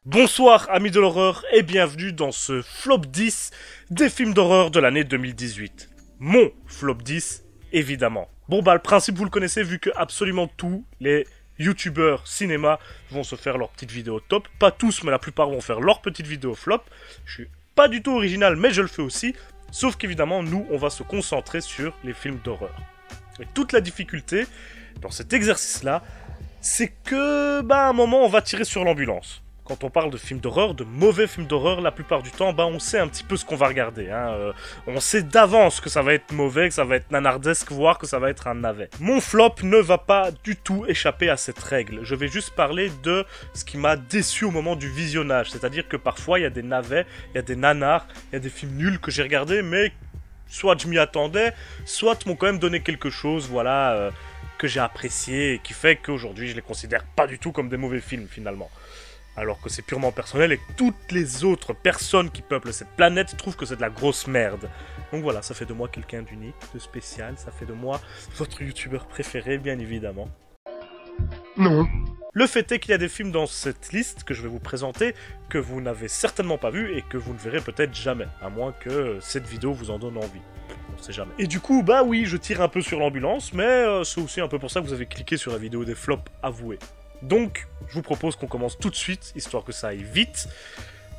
Bonsoir amis de l'horreur et bienvenue dans ce flop 10 des films d'horreur de l'année 2018. Mon flop 10, évidemment. Bon bah le principe vous le connaissez vu que absolument tous les youtubeurs cinéma vont se faire leur petite vidéo top. Pas tous mais la plupart vont faire leur petite vidéo flop. Je suis pas du tout original mais je le fais aussi. Sauf qu'évidemment nous on va se concentrer sur les films d'horreur. Et toute la difficulté dans cet exercice là, c'est que à un moment on va tirer sur l'ambulance. Quand on parle de films d'horreur, de mauvais films d'horreur, la plupart du temps, on sait un petit peu ce qu'on va regarder. On sait d'avance que ça va être mauvais, que ça va être nanardesque, voire que ça va être un navet. Mon flop ne va pas du tout échapper à cette règle. Je vais juste parler de ce qui m'a déçu au moment du visionnage. C'est-à-dire que parfois, il y a des navets, il y a des nanars, il y a des films nuls que j'ai regardés, mais soit je m'y attendais, soit m'ont quand même donné quelque chose, que j'ai apprécié et qui fait qu'aujourd'hui, je les considère pas du tout comme des mauvais films, finalement. Alors que c'est purement personnel et que toutes les autres personnes qui peuplent cette planète trouvent que c'est de la grosse merde. Donc voilà, ça fait de moi quelqu'un d'unique, de spécial, ça fait de moi votre youtubeur préféré, bien évidemment. Non. Le fait est qu'il y a des films dans cette liste que je vais vous présenter que vous n'avez certainement pas vu et que vous ne verrez peut-être jamais, à moins que cette vidéo vous en donne envie. On sait jamais. Et du coup, oui, je tire un peu sur l'ambulance, mais c'est aussi un peu pour ça que vous avez cliqué sur la vidéo des flops avoués. Donc, je vous propose qu'on commence tout de suite, histoire que ça aille vite,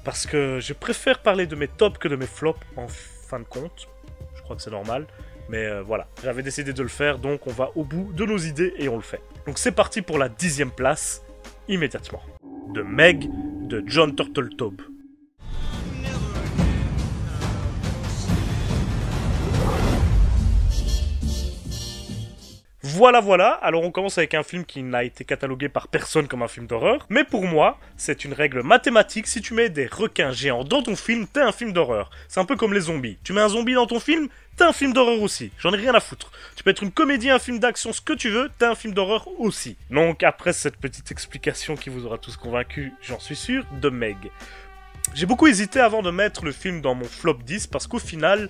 parce que je préfère parler de mes tops que de mes flops en fin de compte. Je crois que c'est normal, mais voilà, j'avais décidé de le faire, donc on va au bout de nos idées et on le fait. Donc c'est parti pour la 10e place, immédiatement. De Meg, de Jon Turteltaub. Voilà, alors on commence avec un film qui n'a été catalogué par personne comme un film d'horreur, mais pour moi, c'est une règle mathématique, si tu mets des requins géants dans ton film, t'es un film d'horreur. C'est un peu comme les zombies. Tu mets un zombie dans ton film, t'es un film d'horreur aussi. J'en ai rien à foutre. Tu peux être une comédie, un film d'action, ce que tu veux, t'es un film d'horreur aussi. Donc après cette petite explication qui vous aura tous convaincus, j'en suis sûr, de Meg. J'ai beaucoup hésité avant de mettre le film dans mon flop 10 parce qu'au final...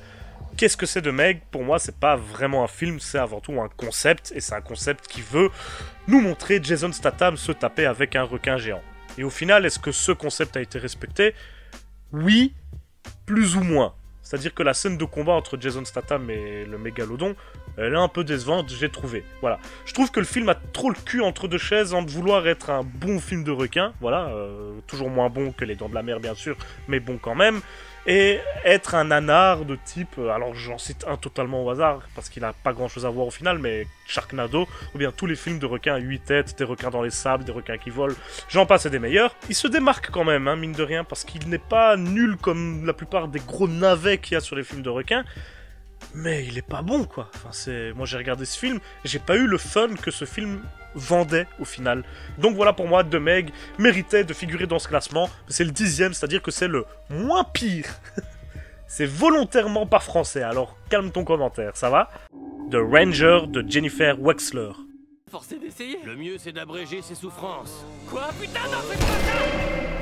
Qu'est-ce que c'est de Meg? Pour moi, c'est pas vraiment un film, c'est avant tout un concept, et c'est un concept qui veut nous montrer Jason Statham se taper avec un requin géant. Et au final, est-ce que ce concept a été respecté? Oui, plus ou moins. C'est-à-dire que la scène de combat entre Jason Statham et le mégalodon, elle est un peu décevante, j'ai trouvé. Voilà. Je trouve que le film a trop le cul entre deux chaises en de vouloir être un bon film de requin, toujours moins bon que Les Dents de la Mer bien sûr, mais bon quand même. Et être un nanar de type, alors j'en cite un totalement au hasard, parce qu'il n'a pas grand chose à voir au final, mais Sharknado, ou bien tous les films de requins à 8 têtes, des requins dans les sables, des requins qui volent, j'en passe et des meilleurs. Il se démarque quand même, mine de rien, parce qu'il n'est pas nul comme la plupart des gros navets qu'il y a sur les films de requins, mais il est pas bon, quoi. Moi j'ai regardé ce film, j'ai pas eu le fun que ce film vendait au final. Donc voilà, pour moi, The Meg méritait de figurer dans ce classement. C'est le 10e, c'est-à-dire que c'est le moins pire. C'est volontairement pas français, alors calme ton commentaire, ça va? The Ranger de Jennifer Wexler. Forcé d'essayer. Le mieux, c'est d'abréger ses souffrances. Quoi? Putain, non, fais pas ça!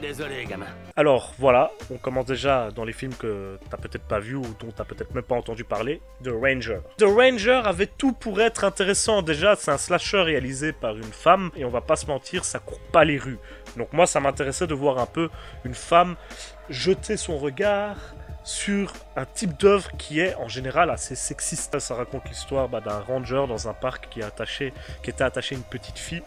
Désolé, gamin. Alors voilà, on commence déjà dans les films que t'as peut-être pas vu ou dont t'as peut-être même pas entendu parler. The Ranger. The Ranger avait tout pour être intéressant. Déjà, c'est un slasher réalisé par une femme et on va pas se mentir, ça court pas les rues. Donc moi, ça m'intéressait de voir un peu une femme jeter son regard sur un type d'œuvre qui est en général assez sexiste. Ça raconte l'histoire d'un ranger dans un parc qui était attaché à une petite fille.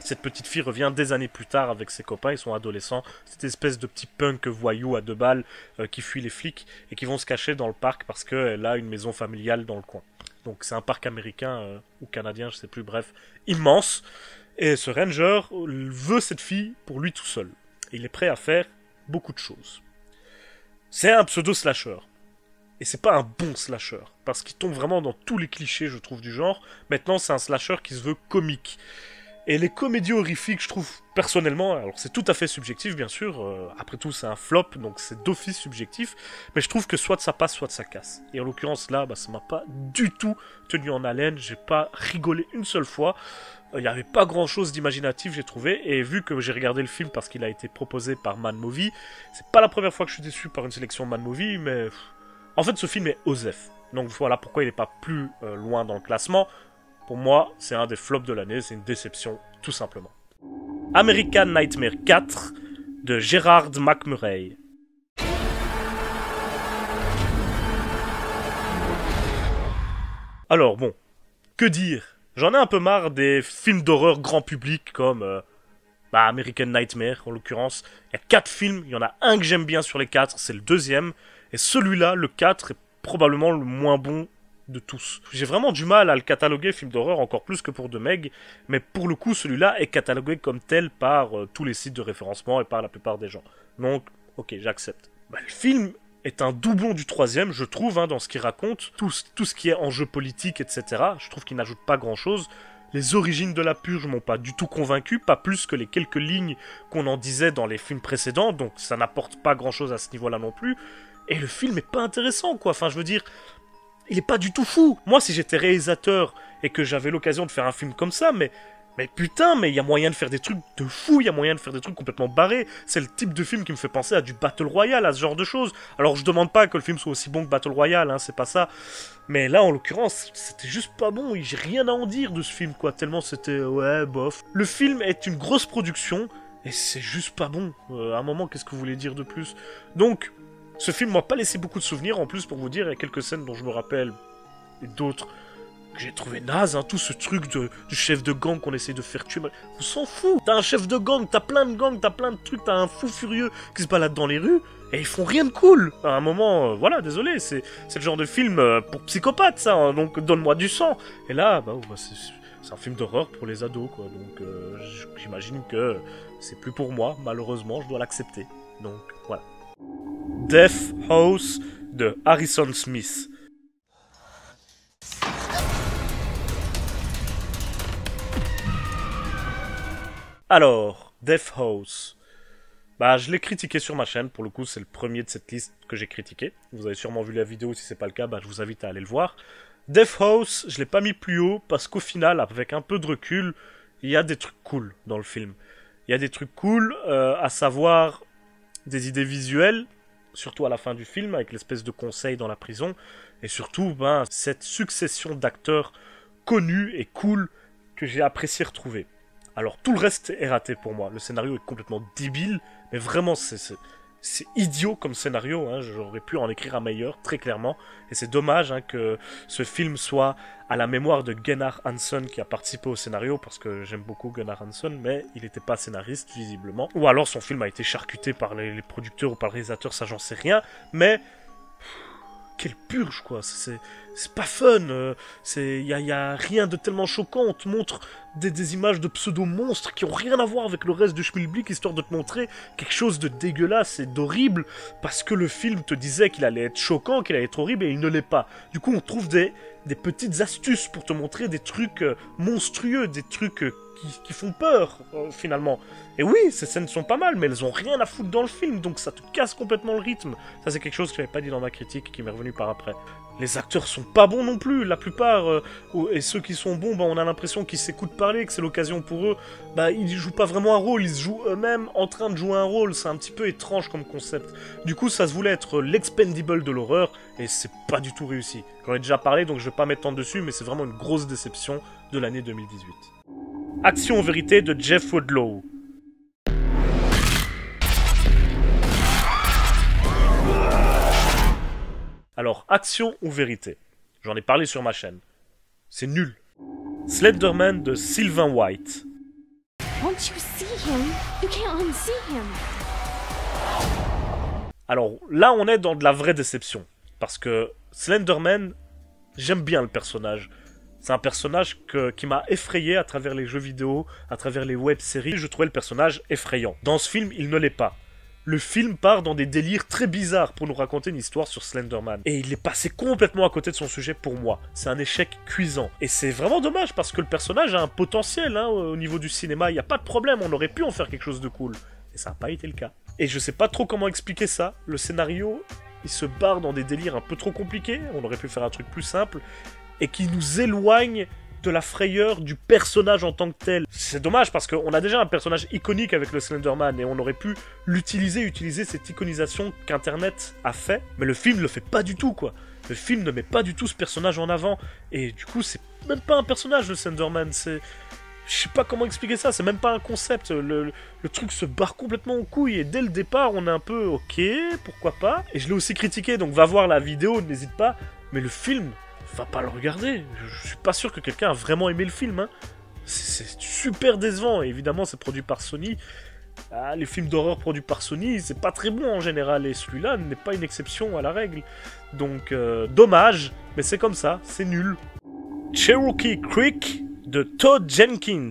Cette petite fille revient des années plus tard avec ses copains, ils sont adolescents, cette espèce de petit punk voyou à 2 balles qui fuit les flics et qui vont se cacher dans le parc parce qu'elle a une maison familiale dans le coin. Donc c'est un parc américain ou canadien, je sais plus, bref, immense. Et ce ranger veut cette fille pour lui tout seul. Et il est prêt à faire beaucoup de choses. C'est un pseudo-slasher. Et c'est pas un bon slasher, parce qu'il tombe vraiment dans tous les clichés, je trouve, du genre. Maintenant, c'est un slasher qui se veut comique. Et les comédies horrifiques, je trouve, personnellement, alors c'est tout à fait subjectif, bien sûr, après tout, c'est un flop, donc c'est d'office subjectif, mais je trouve que soit ça passe, soit ça casse. Et en l'occurrence, là, ça m'a pas du tout tenu en haleine, j'ai pas rigolé une seule fois, il n'y avait pas grand-chose d'imaginatif, j'ai trouvé, et vu que j'ai regardé le film parce qu'il a été proposé par Man Movie, c'est pas la première fois que je suis déçu par une sélection Man Movie, mais... En fait, ce film est osef. Donc voilà pourquoi il n'est pas plus loin dans le classement. Pour moi, c'est un des flops de l'année, c'est une déception, tout simplement. American Nightmare 4 de Gerard McMurray. Alors bon, que dire? J'en ai un peu marre des films d'horreur grand public comme American Nightmare en l'occurrence. Il y a 4 films, il y en a un que j'aime bien sur les 4, c'est le deuxième. Et celui-là, le 4, est probablement le moins bon de tous. J'ai vraiment du mal à le cataloguer film d'horreur encore plus que pour The Meg, mais pour le coup celui-là est catalogué comme tel par tous les sites de référencement et par la plupart des gens. Donc, ok, j'accepte. Le film est un doublon du troisième, je trouve, dans ce qu'il raconte, tout ce qui est enjeu politique, etc. Je trouve qu'il n'ajoute pas grand-chose. Les origines de la purge m'ont pas du tout convaincu, pas plus que les quelques lignes qu'on en disait dans les films précédents, donc ça n'apporte pas grand-chose à ce niveau-là non plus. Et le film est pas intéressant, quoi. Enfin, je veux dire, il est pas du tout fou. Moi, si j'étais réalisateur et que j'avais l'occasion de faire un film comme ça, mais putain, mais il y a moyen de faire des trucs de fou, il y a moyen de faire des trucs complètement barrés. C'est le type de film qui me fait penser à du Battle Royale, à ce genre de choses. Alors, je demande pas que le film soit aussi bon que Battle Royale, c'est pas ça. Mais là, en l'occurrence, c'était juste pas bon. J'ai rien à en dire de ce film, quoi. Tellement c'était, ouais, bof. Le film est une grosse production et c'est juste pas bon. À un moment, qu'est-ce que vous voulez dire de plus? Donc, ce film m'a pas laissé beaucoup de souvenirs. En plus, pour vous dire, il y a quelques scènes dont je me rappelle et d'autres que j'ai trouvé naze, tout ce truc du chef de gang qu'on essaie de faire tuer. On s'en fout. T'as un chef de gang, t'as plein de gangs, t'as plein de trucs, t'as un fou furieux qui se balade dans les rues et ils font rien de cool. À un moment, voilà, désolé, c'est le genre de film pour psychopathes, ça. Donc donne-moi du sang. Et là, c'est un film d'horreur pour les ados, quoi. Donc j'imagine que c'est plus pour moi. Malheureusement, je dois l'accepter. Donc voilà. Death House de Harrison Smith. Alors, Death House. Je l'ai critiqué sur ma chaîne, pour le coup c'est le premier de cette liste que j'ai critiqué. Vous avez sûrement vu la vidéo, si c'est pas le cas, je vous invite à aller le voir. Death House, je l'ai pas mis plus haut parce qu'au final, avec un peu de recul, il y a des trucs cool dans le film. Il y a des trucs cool, à savoir des idées visuelles, surtout à la fin du film, avec l'espèce de conseil dans la prison, et surtout, cette succession d'acteurs connus et cool que j'ai apprécié retrouver. Alors, tout le reste est raté pour moi. Le scénario est complètement débile, mais vraiment, c'est idiot comme scénario. J'aurais pu en écrire un meilleur, très clairement. Et c'est dommage que ce film soit à la mémoire de Gunnar Hansen qui a participé au scénario, parce que j'aime beaucoup Gunnar Hansen, mais il n'était pas scénariste, visiblement. Ou alors son film a été charcuté par les producteurs ou par le réalisateur, ça j'en sais rien. Mais quelle purge, quoi. C'est pas fun. Y a rien de tellement choquant. On te montre des images de pseudo-monstres qui ont rien à voir avec le reste du schmilblick, histoire de te montrer quelque chose de dégueulasse et d'horrible, parce que le film te disait qu'il allait être choquant, qu'il allait être horrible, et il ne l'est pas. Du coup, on trouve des petites astuces pour te montrer des trucs monstrueux, des trucs qui font peur, finalement. Et oui, ces scènes sont pas mal, mais elles ont rien à foutre dans le film, donc ça te casse complètement le rythme. Ça, c'est quelque chose que j'avais pas dit dans ma critique, qui m'est revenu par après. Les acteurs sont pas bons non plus, la plupart, et ceux qui sont bons, on a l'impression qu'ils s'écoutent parler, que c'est l'occasion pour eux. Ils jouent pas vraiment un rôle, ils se jouent eux-mêmes en train de jouer un rôle, c'est un petit peu étrange comme concept. Du coup, ça se voulait être l'expendable de l'horreur, et c'est pas du tout réussi. J'en ai déjà parlé, donc je vais pas m'étendre dessus, mais c'est vraiment une grosse déception de l'année 2018. Action vérité de Jeff Woodlow. Alors, action ou vérité? J'en ai parlé sur ma chaîne. C'est nul. Slenderman de Sylvain White. Once you see him, you can't unsee him. Alors, là, on est dans de la vraie déception. Parce que Slenderman, j'aime bien le personnage. C'est un personnage qui m'a effrayé à travers les jeux vidéo, à travers les web-séries. Je trouvais le personnage effrayant. Dans ce film, il ne l'est pas. Le film part dans des délires très bizarres pour nous raconter une histoire sur Slenderman. Et il est passé complètement à côté de son sujet pour moi. C'est un échec cuisant. Et c'est vraiment dommage parce que le personnage a un potentiel au niveau du cinéma. Il n'y a pas de problème, on aurait pu en faire quelque chose de cool. Et ça n'a pas été le cas. Et je sais pas trop comment expliquer ça. Le scénario, il se barre dans des délires un peu trop compliqués. On aurait pu faire un truc plus simple. Et qui nous éloigne de la frayeur du personnage en tant que tel. C'est dommage parce qu'on a déjà un personnage iconique avec le Slenderman et on aurait pu utiliser cette iconisation qu'Internet a fait, mais le film le fait pas du tout, quoi. Le film ne met pas du tout ce personnage en avant et du coup c'est même pas un personnage, le Slenderman, c'est... Je sais pas comment expliquer ça, c'est même pas un concept. Le truc se barre complètement en couille et dès le départ, on est un peu ok, pourquoi pas. Et je l'ai aussi critiqué, donc va voir la vidéo, n'hésite pas. Mais le film, va pas le regarder. Je suis pas sûr que quelqu'un a vraiment aimé le film. Hein. C'est super décevant. Et évidemment, c'est produit par Sony. Ah, les films d'horreur produits par Sony, c'est pas très bon en général. Et celui-là n'est pas une exception à la règle. Donc, dommage, mais c'est comme ça, c'est nul. Cherokee Creek de Todd Jenkins.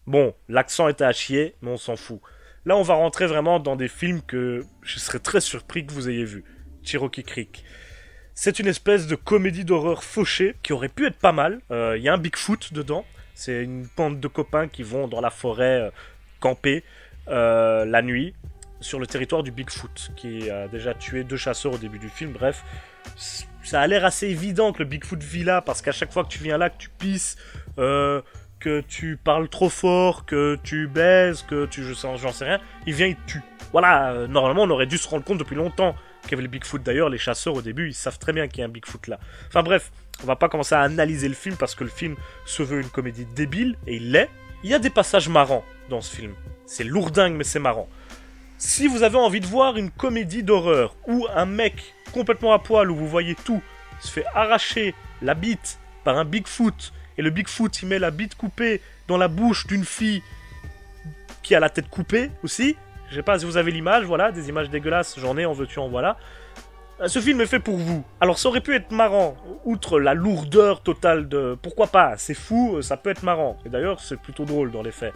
Bon, l'accent était à chier, mais on s'en fout. Là, on va rentrer vraiment dans des films que je serais très surpris que vous ayez vus. Cherokee Creek. C'est une espèce de comédie d'horreur fauchée qui aurait pu être pas mal. Il y a un Bigfoot dedans. C'est une bande de copains qui vont dans la forêt camper la nuit sur le territoire du Bigfoot, qui a déjà tué 2 chasseurs au début du film. Bref, ça a l'air assez évident que le Bigfoot vit là, parce qu'à chaque fois que tu viens là, que tu pisses, que tu parles trop fort, que tu baises, que tu... j'en sais rien, il vient, il te tue. Voilà, normalement on aurait dû se rendre compte depuis longtemps qu'il y avait le Bigfoot. D'ailleurs, les chasseurs au début, ils savent très bien qu'il y a un Bigfoot là. Enfin bref, on va pas commencer à analyser le film parce que le film se veut une comédie débile, et il l'est. Il y a des passages marrants dans ce film. C'est lourdingue, mais c'est marrant. Si vous avez envie de voir une comédie d'horreur où un mec complètement à poil, où vous voyez tout, se fait arracher la bite par un Bigfoot, et le Bigfoot il met la bite coupée dans la bouche d'une fille qui a la tête coupée aussi, je sais pas si vous avez l'image, voilà, des images dégueulasses, j'en ai, en veux-tu, en voilà. Ce film est fait pour vous. Alors ça aurait pu être marrant, outre la lourdeur totale de... Pourquoi pas, c'est fou, ça peut être marrant. Et d'ailleurs, c'est plutôt drôle dans les faits.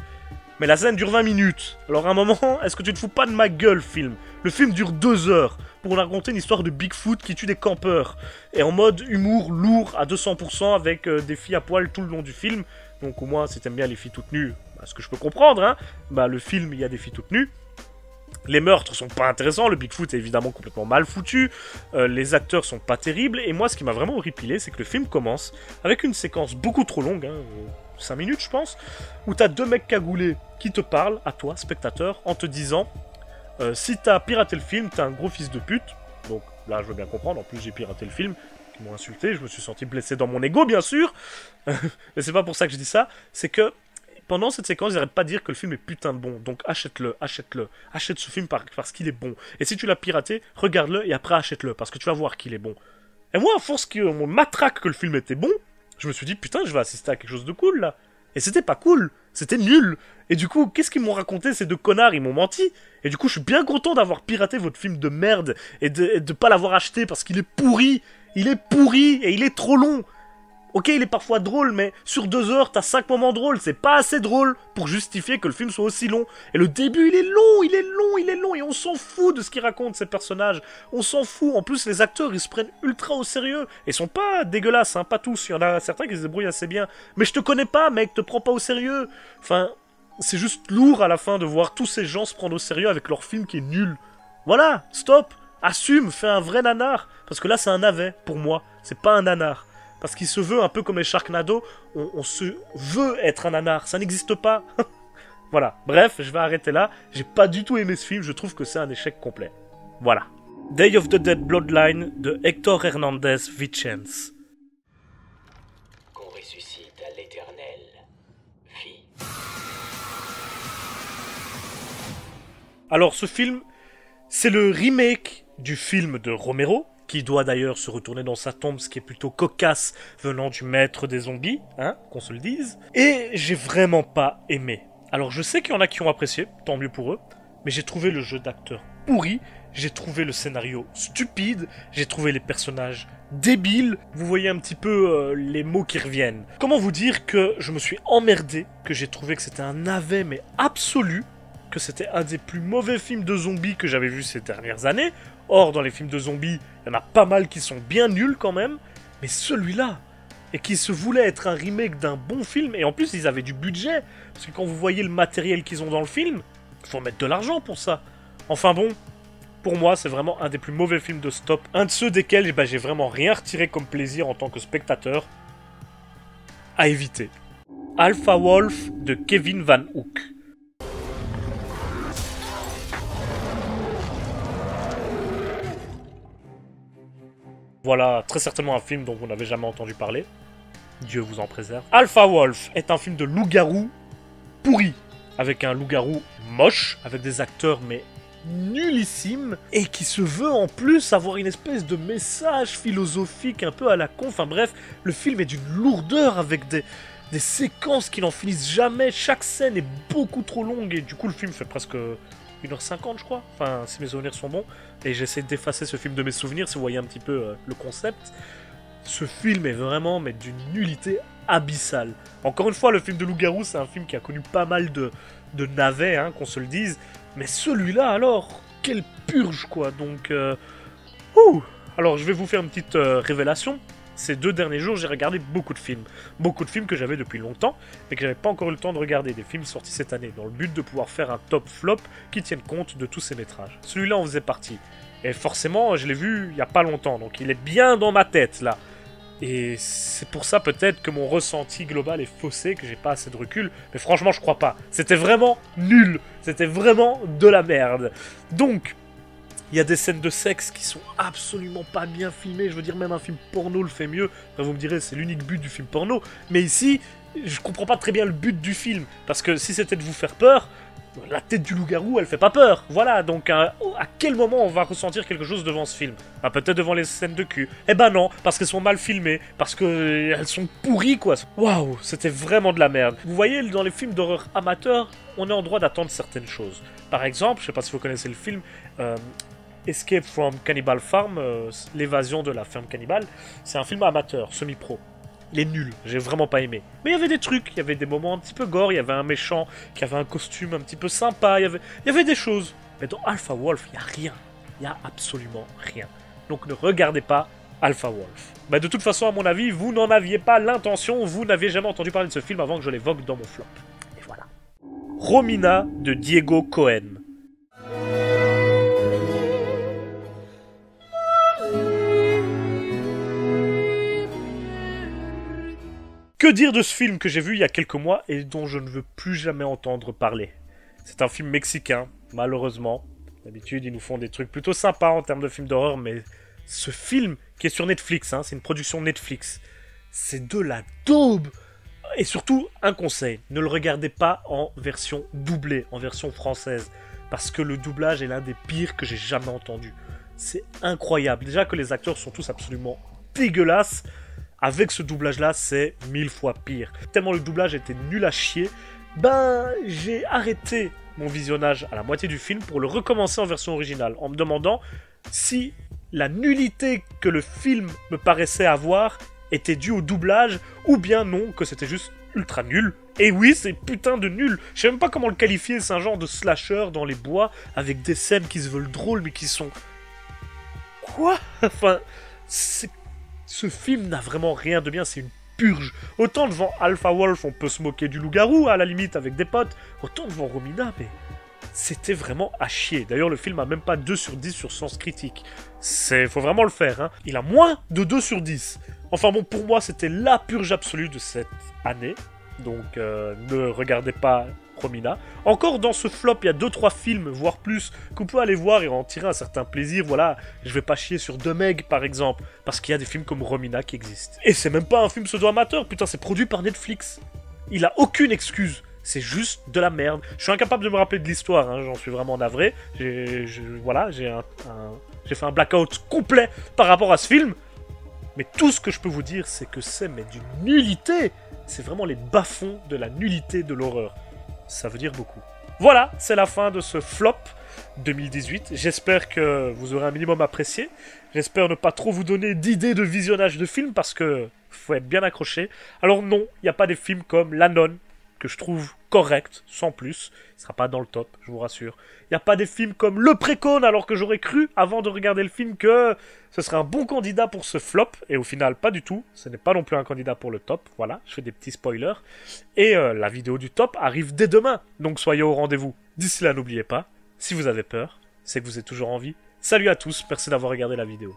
Mais la scène dure 20 minutes. Alors à un moment, est-ce que tu te fous pas de ma gueule, film? Le film dure 2 heures pour raconter une histoire de Bigfoot qui tue des campeurs. Et en mode humour lourd à 200% avec des filles à poil tout le long du film. Donc au moins, si t'aimes bien les filles toutes nues, bah, ce que je peux comprendre, hein, bah le film, il y a des filles toutes nues. Les meurtres sont pas intéressants, le Bigfoot est évidemment complètement mal foutu, les acteurs sont pas terribles, et moi ce qui m'a vraiment horripilé, c'est que le film commence avec une séquence beaucoup trop longue, hein, 5 minutes je pense, où t'as 2 mecs cagoulés qui te parlent, à toi, spectateur, en te disant si t'as piraté le film, t'es un gros fils de pute. Donc là je veux bien comprendre, en plus j'ai piraté le film, ils m'ont insulté, je me suis senti blessé dans mon ego bien sûr, mais c'est pas pour ça que je dis ça, c'est que pendant cette séquence, ils n'arrêtent pas de dire que le film est putain de bon. Donc achète-le, achète-le. Achète ce film parce qu'il est bon. Et si tu l'as piraté, regarde-le et après achète-le. Parce que tu vas voir qu'il est bon. Et moi, à force qu'on matraque que le film était bon, je me suis dit, putain, je vais assister à quelque chose de cool, là. Et c'était pas cool. C'était nul. Et du coup, qu'est-ce qu'ils m'ont raconté, ces 2 connards? Ils m'ont menti. Et du coup, je suis bien content d'avoir piraté votre film de merde et de pas l'avoir acheté parce qu'il est pourri. Il est pourri et il est trop long. Ok, il est parfois drôle, mais sur 2 heures, t'as 5 moments drôles, c'est pas assez drôle pour justifier que le film soit aussi long. Et le début, il est long, il est long, il est long, et on s'en fout de ce qu'ils racontent, ces personnages. On s'en fout. En plus, les acteurs, ils se prennent ultra au sérieux. Et ils sont pas dégueulasses, hein, pas tous. Il y en a certains qui se débrouillent assez bien. Mais je te connais pas, mec, te prends pas au sérieux. Enfin, c'est juste lourd à la fin de voir tous ces gens se prendre au sérieux avec leur film qui est nul. Voilà, stop, assume, fais un vrai nanar. Parce que là, c'est un navet, pour moi. C'est pas un nanar. Parce qu'il se veut un peu comme les Sharknado, on se veut être un nanar, ça n'existe pas. Voilà, bref, je vais arrêter là. J'ai pas du tout aimé ce film, je trouve que c'est un échec complet. Voilà. Day of the Dead Bloodline de Héctor Hernandez Vicens. Qu'on ressuscite à l'éternel, fille. Alors ce film, c'est le remake du film de Romero, qui doit d'ailleurs se retourner dans sa tombe, ce qui est plutôt cocasse venant du maître des zombies, hein, qu'on se le dise. Et j'ai vraiment pas aimé. Alors je sais qu'il y en a qui ont apprécié, tant mieux pour eux, mais j'ai trouvé le jeu d'acteur pourri, j'ai trouvé le scénario stupide, j'ai trouvé les personnages débiles, vous voyez un petit peu les mots qui reviennent. Comment vous dire que je me suis emmerdé, que j'ai trouvé que c'était un navet mais absolu, que c'était un des plus mauvais films de zombies que j'avais vu ces dernières années. Or, dans les films de zombies, il y en a pas mal qui sont bien nuls quand même, mais celui-là, et qui se voulait être un remake d'un bon film, et en plus ils avaient du budget, parce que quand vous voyez le matériel qu'ils ont dans le film, il faut mettre de l'argent pour ça. Enfin bon, pour moi c'est vraiment un des plus mauvais films de stop, un de ceux desquels j'ai vraiment rien retiré comme plaisir en tant que spectateur, à éviter. Alpha Wolf de Kevin Van Hoek. Voilà, très certainement un film dont vous n'avez jamais entendu parler. Dieu vous en préserve. Alpha Wolf est un film de loup-garou pourri, avec un loup-garou moche, avec des acteurs mais nullissimes, et qui se veut en plus avoir une espèce de message philosophique un peu à la con. Enfin bref, le film est d'une lourdeur avec des séquences qui n'en finissent jamais. Chaque scène est beaucoup trop longue et du coup le film fait presque 1h50 je crois. Enfin si mes souvenirs sont bons. Et j'essaie d'effacer ce film de mes souvenirs si vous voyez un petit peu le concept. Ce film est vraiment mais d'une nullité abyssale. Encore une fois, le film de loup-garou c'est un film qui a connu pas mal de navets, hein, qu'on se le dise. Mais celui-là alors, quelle purge quoi. Donc alors je vais vous faire une petite révélation. Ces 2 derniers jours, j'ai regardé beaucoup de films. Beaucoup de films que j'avais depuis longtemps, mais que j'avais pas encore eu le temps de regarder. Des films sortis cette année, dans le but de pouvoir faire un top flop qui tienne compte de tous ces métrages. Celui-là en faisait partie. Et forcément, je l'ai vu il y a pas longtemps, donc il est bien dans ma tête, là. Et c'est pour ça peut-être que mon ressenti global est faussé, que j'ai pas assez de recul. Mais franchement, je crois pas. C'était vraiment nul. C'était vraiment de la merde. Donc... il y a des scènes de sexe qui sont absolument pas bien filmées. Je veux dire, même un film porno le fait mieux. Enfin, vous me direz, c'est l'unique but du film porno. Mais ici, je comprends pas très bien le but du film. Parce que si c'était de vous faire peur, la tête du loup-garou, elle fait pas peur. Voilà, donc à quel moment on va ressentir quelque chose devant ce film? Ah, peut-être devant les scènes de cul. Eh ben non, parce qu'elles sont mal filmées. Parce qu'elles sont pourries, quoi. Waouh, c'était vraiment de la merde. Vous voyez, dans les films d'horreur amateurs, on est en droit d'attendre certaines choses. Par exemple, je sais pas si vous connaissez le film... Escape from Cannibal Farm, l'évasion de la ferme cannibale, c'est un film amateur, semi-pro. Il est nul, j'ai vraiment pas aimé. Mais il y avait des trucs, il y avait des moments un petit peu gore, il y avait un méchant qui avait un costume un petit peu sympa, il y avait des choses. Mais dans Alpha Wolf, il n'y a rien. Il n'y a absolument rien. Donc ne regardez pas Alpha Wolf. Bah de toute façon, à mon avis, vous n'en aviez pas l'intention, vous n'aviez jamais entendu parler de ce film avant que je l'évoque dans mon flop. Et voilà. Romina de Diego Cohen. Que dire de ce film que j'ai vu il y a quelques mois et dont je ne veux plus jamais entendre parler? C'est un film mexicain, malheureusement. D'habitude, ils nous font des trucs plutôt sympas en termes de films d'horreur, mais ce film, qui est sur Netflix, hein, c'est une production Netflix, c'est de la daube. Et surtout, un conseil, ne le regardez pas en version doublée, en version française, parce que le doublage est l'un des pires que j'ai jamais entendu. C'est incroyable. Déjà que les acteurs sont tous absolument dégueulasses, avec ce doublage-là, c'est 1000 fois pire. Tellement le doublage était nul à chier, ben j'ai arrêté mon visionnage à la moitié du film pour le recommencer en version originale, en me demandant si la nullité que le film me paraissait avoir était due au doublage, ou bien non, que c'était juste ultra nul. Et oui, c'est putain de nul. Je sais même pas comment le qualifier, c'est un genre de slasher dans les bois, avec des scènes qui se veulent drôles, mais qui sont... Quoi? Enfin, ce film n'a vraiment rien de bien, c'est une purge. Autant devant Alpha Wolf, on peut se moquer du loup-garou, à la limite, avec des potes. Autant devant Romina, mais... c'était vraiment à chier. D'ailleurs, le film a même pas 2 sur 10 sur Sens Critique. Faut vraiment le faire, hein. Il a moins de 2 sur 10. Enfin bon, pour moi, c'était la purge absolue de cette année. Donc, ne regardez pas Romina. Encore dans ce flop, il y a 2-3 films, voire plus, que vous pouvez aller voir et en tirer un certain plaisir. Voilà, je vais pas chier sur The Meg, par exemple, parce qu'il y a des films comme Romina qui existent. Et c'est même pas un film pseudo-amateur, putain, c'est produit par Netflix. Il a aucune excuse. C'est juste de la merde. Je suis incapable de me rappeler de l'histoire, hein, j'en suis vraiment navré. Voilà, j'ai fait un blackout complet par rapport à ce film. Mais tout ce que je peux vous dire, c'est que c'est d'une nullité. C'est vraiment les bas-fonds de la nullité de l'horreur. Ça veut dire beaucoup. Voilà, c'est la fin de ce flop 2018. J'espère que vous aurez un minimum apprécié. J'espère ne pas trop vous donner d'idées de visionnage de films parce que faut être bien accroché. Alors non, il n'y a pas des films comme La Nonne, que je trouve correct, sans plus. Il sera pas dans le top, je vous rassure. Il n'y a pas des films comme Le Précône, alors que j'aurais cru, avant de regarder le film, que ce serait un bon candidat pour ce flop. Et au final, pas du tout. Ce n'est pas non plus un candidat pour le top. Voilà, je fais des petits spoilers. Et la vidéo du top arrive dès demain. Donc soyez au rendez-vous. D'ici là, n'oubliez pas, si vous avez peur, c'est que vous êtes toujours en vie. Salut à tous, merci d'avoir regardé la vidéo.